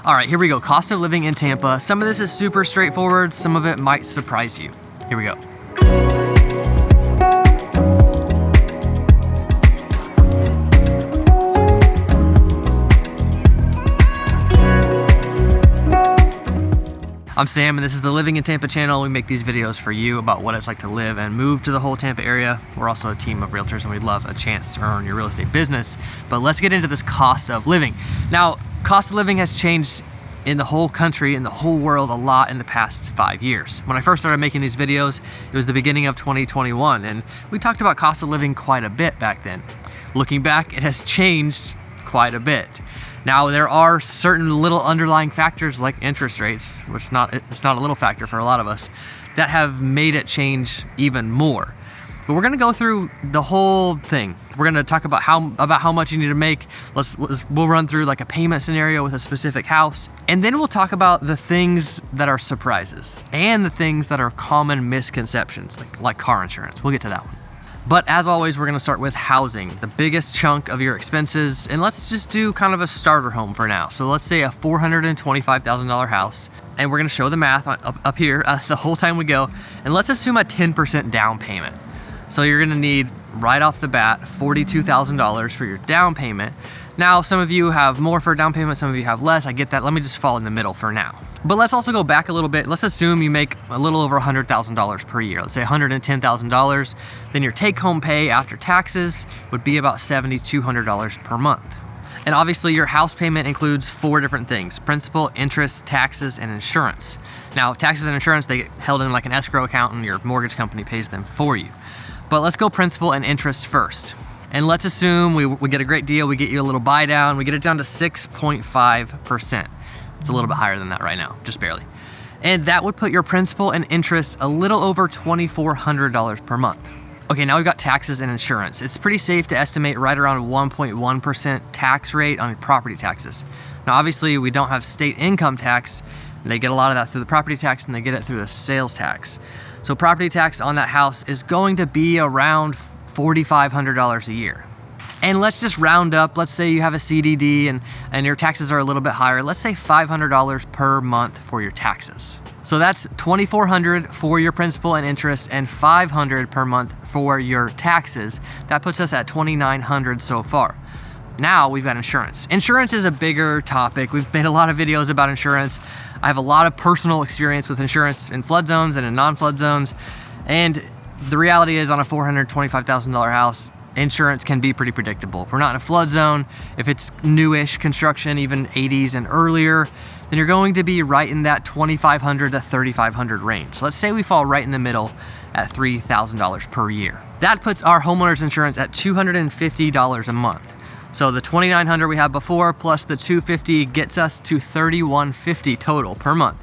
All right, here we go. Cost of living in Tampa. Some of this is super straightforward. Some of it might surprise you. Here we go. I'm Sam, and this is the Living in Tampa channel. We make these videos for you about what it's like to live and move to the whole Tampa area. We're also a team of realtors, and we'd love a chance to earn your real estate business. But let's get into this cost of living. Now, cost of living has changed in the whole country, in the whole world, a lot in the past 5 years. When I first started making these videos, it was the beginning of 2021, and we talked about cost of living quite a bit back then. Looking back, it has changed quite a bit. Now, there are certain little underlying factors like interest rates, which it's not a little factor for a lot of us, that have made it change even more. But we're gonna go through the whole thing. We're gonna talk about how much you need to make. We'll run through like a payment scenario with a specific house. And then we'll talk about the things that are surprises and the things that are common misconceptions, like car insurance. We'll get to that one. But as always, we're gonna start with housing, the biggest chunk of your expenses. And let's just do kind of a starter home for now. So let's say a $425,000 house. And we're gonna show the math up here the whole time we go. And let's assume a 10% down payment. So you're gonna need, right off the bat, $42,000 for your down payment. Now, some of you have more for a down payment, some of you have less. I get that. Let me just fall in the middle for now. But let's also go back a little bit. Let's assume you make a little over $100,000 per year. Let's say $110,000. Then your take-home pay after taxes would be about $7,200 per month. And obviously your house payment includes 4 different things: principal, interest, taxes, and insurance. Now, taxes and insurance, they get held in like an escrow account and your mortgage company pays them for you. But let's go principal and interest first. And let's assume we get a great deal, we get you a little buy down, we get it down to 6.5%. It's a little bit higher than that right now, just barely. And that would put your principal and interest a little over $2,400 per month. Okay, now we've got taxes and insurance. It's pretty safe to estimate right around 1.1% tax rate on your property taxes. Now, obviously, we don't have state income tax. They get a lot of that through the property tax, and they get it through the sales tax. So property tax on that house is going to be around $4,500 a year. And let's just round up. Let's say you have a CDD and your taxes are a little bit higher. Let's say $500 per month for your taxes. So that's $2,400 for your principal and interest and $500 per month for your taxes. That puts us at $2,900 so far. Now we've got insurance. Insurance is a bigger topic. We've made a lot of videos about insurance. I have a lot of personal experience with insurance in flood zones and in non-flood zones. And the reality is, on a $425,000 house, insurance can be pretty predictable. If we're not in a flood zone, if it's newish construction, even 80s and earlier, then you're going to be right in that $2,500 to $3,500 range. Let's say we fall right in the middle at $3,000 per year. That puts our homeowners insurance at $250 a month. So the $2,900 we had before plus the $250 gets us to $3,150 total per month.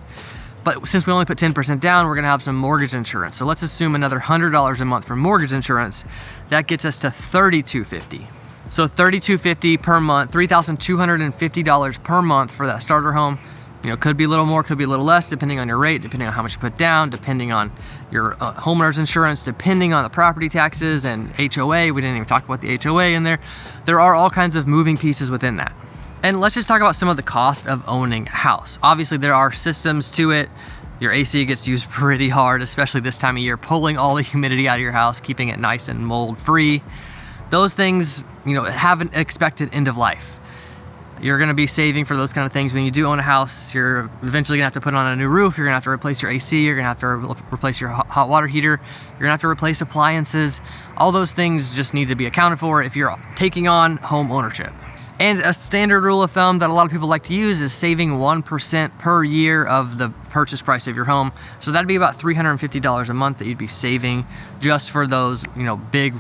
But since we only put 10% down, we're gonna have some mortgage insurance. So let's assume another $100 a month for mortgage insurance. That gets us to $3,250. So $3,250 per month, $3,250 per month for that starter home. You know, could be a little more, could be a little less, depending on your rate, depending on how much you put down, depending on your homeowner's insurance, depending on the property taxes and HOA. We didn't even talk about the HOA in there. There are all kinds of moving pieces within that. And let's just talk about some of the cost of owning a house. Obviously, there are systems to it. Your AC gets used pretty hard, especially this time of year, pulling all the humidity out of your house, keeping it nice and mold free. Those things, you know, have an expected end of life. You're gonna be saving for those kind of things. When you do own a house, you're eventually gonna have to put on a new roof, you're gonna have to replace your AC, you're gonna have to replace your hot water heater, you're gonna have to replace appliances. All those things just need to be accounted for if you're taking on home ownership. And a standard rule of thumb that a lot of people like to use is saving 1% per year of the purchase price of your home. So that'd be about $350 a month that you'd be saving just for those, you know, big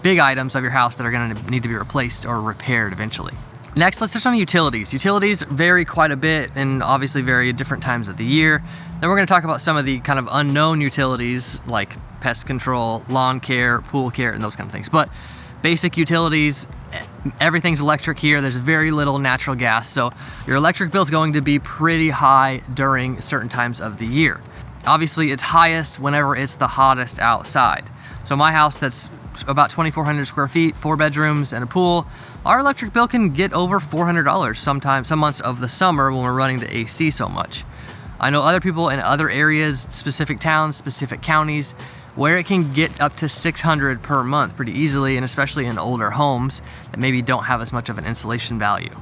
items of your house that are gonna need to be replaced or repaired eventually. Next, let's touch on utilities. Utilities vary quite a bit and obviously vary at different times of the year. Then we're gonna talk about some of the kind of unknown utilities like pest control, lawn care, pool care, and those kind of things. But basic utilities, everything's electric here. There's very little natural gas. So your electric bill is going to be pretty high during certain times of the year. Obviously, it's highest whenever it's the hottest outside. So my house that's about 2,400 square feet, 4 bedrooms and a pool, our electric bill can get over $400 sometimes, some months of the summer when we're running the AC so much. I know other people in other areas, specific towns, specific counties, where it can get up to $600 per month pretty easily, and especially in older homes that maybe don't have as much of an insulation value.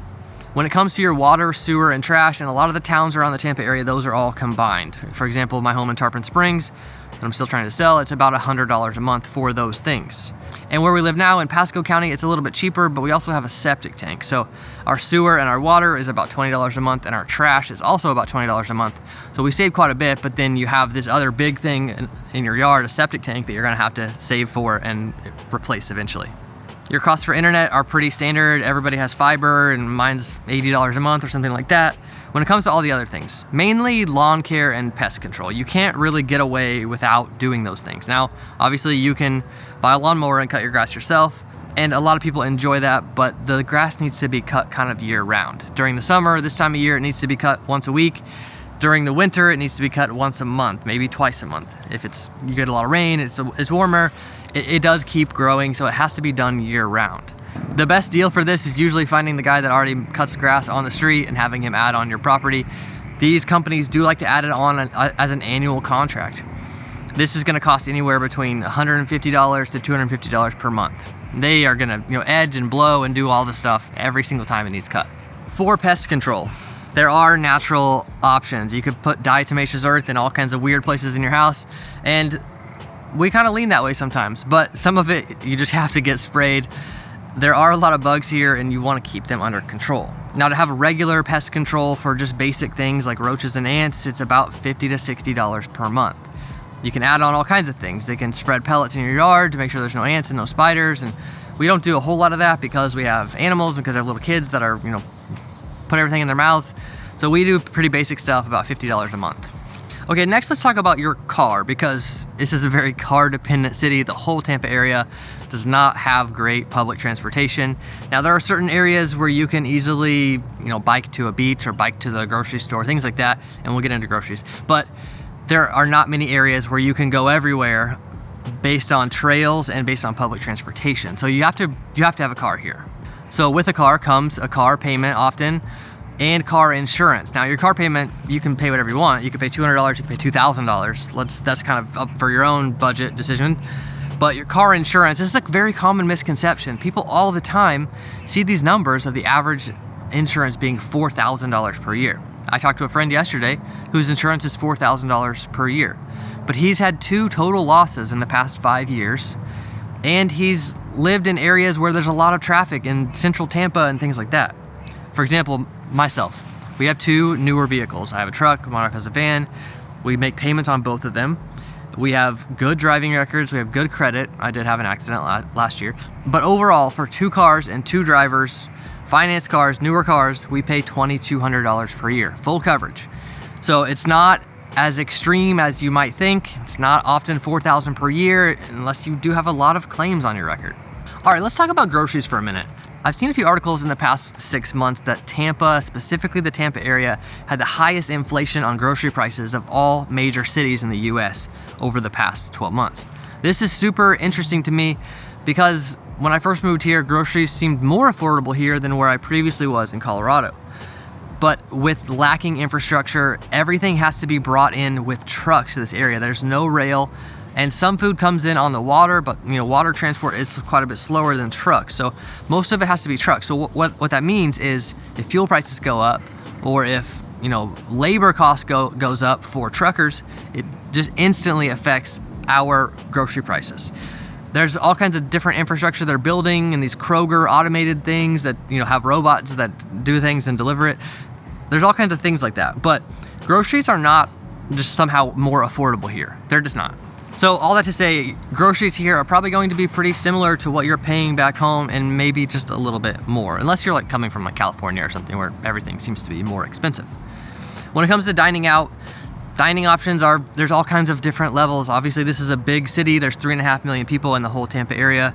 When it comes to your water, sewer, and trash, and a lot of the towns around the Tampa area, those are all combined. For example, my home in Tarpon Springs, that I'm still trying to sell, it's about $100 a month for those things. And where we live now in Pasco County, it's a little bit cheaper, but we also have a septic tank. So our sewer and our water is about $20 a month, and our trash is also about $20 a month. So we save quite a bit, but then you have this other big thing in your yard, a septic tank, that you're gonna have to save for and replace eventually. Your costs for internet are pretty standard. Everybody has fiber, and mine's $80 a month or something like that. When it comes to all the other things, mainly lawn care and pest control, you can't really get away without doing those things. Now, obviously you can buy a lawnmower and cut your grass yourself, and a lot of people enjoy that, but the grass needs to be cut kind of year round. During the summer, this time of year, it needs to be cut once a week. During the winter, it needs to be cut once a month, maybe twice a month. If you get a lot of rain, it's warmer, it does keep growing, so it has to be done year round. The best deal for this is usually finding the guy that already cuts grass on the street and having him add on your property. These companies do like to add it on as an annual contract. This is gonna cost anywhere between $150 to $250 per month. They are gonna edge and blow and do all the stuff every single time it needs cut. For pest control, there are natural options. You could put diatomaceous earth in all kinds of weird places in your house, and we kind of lean that way sometimes, but some of it you just have to get sprayed. There are a lot of bugs here, and you want to keep them under control. Now, to have regular pest control for just basic things like roaches and ants, it's about $50 to $60 per month. You can add on all kinds of things. They can spread pellets in your yard to make sure there's no ants and no spiders, and we don't do a whole lot of that because we have animals and because I have little kids that are, put everything in their mouths. So we do pretty basic stuff, about $50 a month. Okay, next let's talk about your car, because this is a very car-dependent city. The whole Tampa area does not have great public transportation. Now, there are certain areas where you can easily, bike to a beach or bike to the grocery store, things like that, and we'll get into groceries. But there are not many areas where you can go everywhere based on trails and based on public transportation. So you have to have a car here. So with a car comes a car payment often, and car insurance. Now, your car payment, you can pay whatever you want. You can pay $200, you can pay $2,000. That's kind of up for your own budget decision. But your car insurance, this is a very common misconception. People all the time see these numbers of the average insurance being $4,000 per year. I talked to a friend yesterday whose insurance is $4,000 per year. But he's had 2 total losses in the past 5 years. And he's lived in areas where there's a lot of traffic in central Tampa and things like that. For example, myself, we have 2 newer vehicles. I have a truck, my wife has a van. We make payments on both of them. We have good driving records, we have good credit. I did have an accident last year. But overall, for 2 cars and 2 drivers, finance cars, newer cars, we pay $2,200 per year, full coverage. So it's not as extreme as you might think. It's not often $4,000 per year unless you do have a lot of claims on your record. All right, let's talk about groceries for a minute. I've seen a few articles in the past 6 months that Tampa, specifically the Tampa area, had the highest inflation on grocery prices of all major cities in the US over the past 12 months. This is super interesting to me because when I first moved here, groceries seemed more affordable here than where I previously was in Colorado. But with lacking infrastructure, everything has to be brought in with trucks to this area. There's no rail. And some food comes in on the water, but water transport is quite a bit slower than trucks. So most of it has to be trucks. So what that means is if fuel prices go up, or if labor costs goes up for truckers, it just instantly affects our grocery prices. There's all kinds of different infrastructure they're building, and these Kroger automated things that have robots that do things and deliver it. There's all kinds of things like that. But groceries are not just somehow more affordable here. They're just not. So all that to say, groceries here are probably going to be pretty similar to what you're paying back home, and maybe just a little bit more, unless you're coming from California or something where everything seems to be more expensive. When it comes to dining out, dining options there's all kinds of different levels. Obviously, this is a big city. There's 3.5 million people in the whole Tampa area.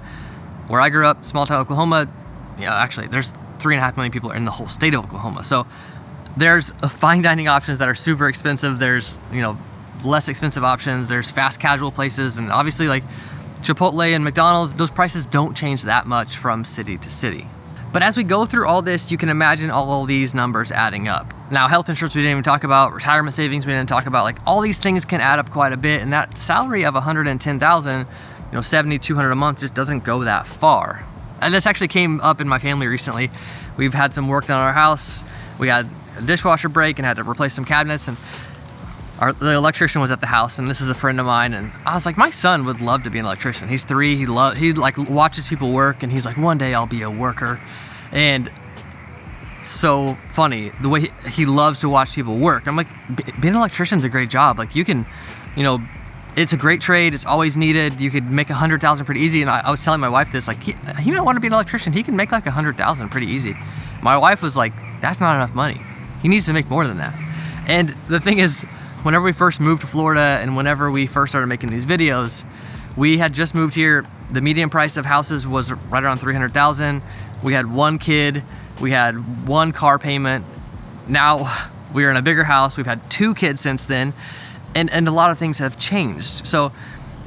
Where I grew up, small town Oklahoma, actually there's 3.5 million people in the whole state of Oklahoma. So there's fine dining options that are super expensive. There's less expensive options. There's fast casual places, and obviously Chipotle and McDonald's, those prices don't change that much from city to city. But as we go through all this, you can imagine all these numbers adding up. Now, health insurance we didn't even talk about, retirement savings we didn't talk about, like all these things can add up quite a bit, and that salary of $110,000, $7,200 a month just doesn't go that far. And this actually came up in my family recently. We've had some work done on our house. We had a dishwasher break and had to replace some cabinets, and the electrician was at the house, and this is a friend of mine, and I was like, my son would love to be an electrician. He's 3, he like watches people work, and he's like, one day I'll be a worker. And so funny the way he loves to watch people work. I'm like, being an electrician's a great job. Like, you can, it's a great trade. It's always needed. You could make $100,000 pretty easy. And I was telling my wife this, like, he might want to be an electrician. He can make like $100,000 pretty easy. My wife was like, that's not enough money. He needs to make more than that. And the thing is, whenever we first moved to Florida and whenever we first started making these videos, we had just moved here. The median price of houses was right around $300,000. We had 1 kid. We had 1 car payment. Now we're in a bigger house. We've had 2 kids since then. And a lot of things have changed. So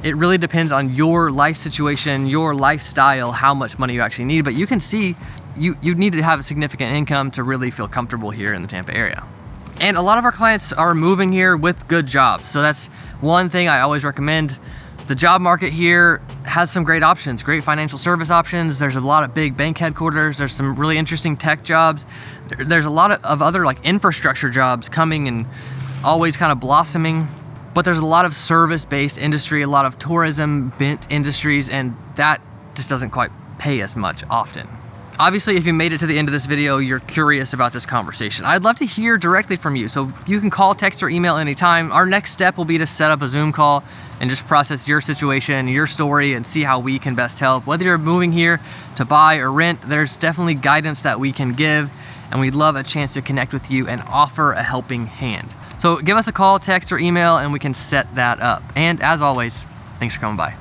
it really depends on your life situation, your lifestyle, how much money you actually need. But you can see you need to have a significant income to really feel comfortable here in the Tampa area. And a lot of our clients are moving here with good jobs. So that's one thing I always recommend. The job market here has some great options, great financial service options. There's a lot of big bank headquarters. There's some really interesting tech jobs. There's a lot of other like infrastructure jobs coming and always kind of blossoming. But there's a lot of service-based industry, a lot of tourism-bent industries, and that just doesn't quite pay as much often. Obviously, if you made it to the end of this video, you're curious about this conversation. I'd love to hear directly from you. So you can call, text, or email anytime. Our next step will be to set up a Zoom call and just process your situation, your story, and see how we can best help. Whether you're moving here to buy or rent, there's definitely guidance that we can give, and we'd love a chance to connect with you and offer a helping hand. So give us a call, text, or email, and we can set that up. And as always, thanks for coming by.